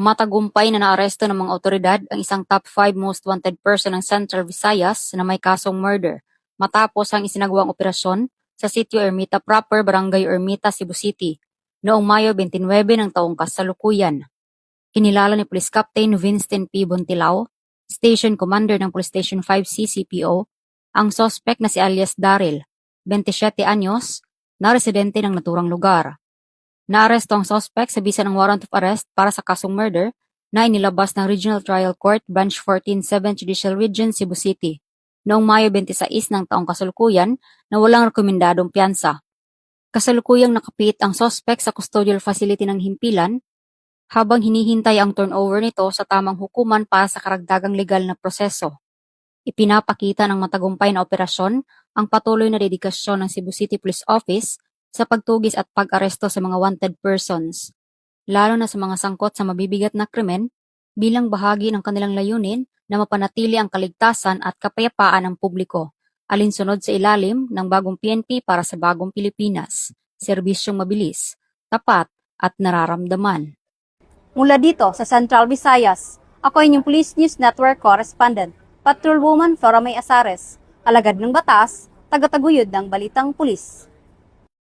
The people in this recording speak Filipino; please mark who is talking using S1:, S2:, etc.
S1: Matagumpay na naaresto ng mga otoridad ang isang top 5 most wanted person ng Central Visayas na may kasong murder matapos ang isinagawang operasyon sa Sitio Ermita Proper, Barangay Ermita, Cebu City noong Mayo 29 ng taong kasalukuyan. Kinilala ni Police Captain Winston P. Bontilao, Station Commander ng Police Station 5 CCPO, ang suspect na si alias Daryl, 27 anyos, na residente ng naturang lugar. Naaresto ang suspect sa bisa ng warrant of arrest para sa kasong murder na inilabas ng Regional Trial Court Branch 14 7th Judicial Region, Cebu City noong Mayo 26 ng taong kasalukuyan na walang rekomendadong piyansa. Kasalukuyang nakapit ang suspect sa custodial facility ng Himpilan habang hinihintay ang turnover nito sa tamang hukuman para sa karagdagang legal na proseso. Ipinapakita ng matagumpay na operasyon ang patuloy na dedikasyon ng Cebu City Police Office sa pagtugis at pag-aresto sa mga wanted persons, lalo na sa mga sangkot sa mabibigat na krimen bilang bahagi ng kanilang layunin na mapanatili ang kaligtasan at kapayapaan ng publiko, alinsunod sa ilalim ng bagong PNP para sa bagong Pilipinas, serbisyong mabilis, tapat at nararamdaman.
S2: Mula dito sa Central Visayas, ako inyong Police News Network Correspondent, Patrolwoman Flora May Asares, alagad ng batas, tagataguyod ng Balitang Pulis.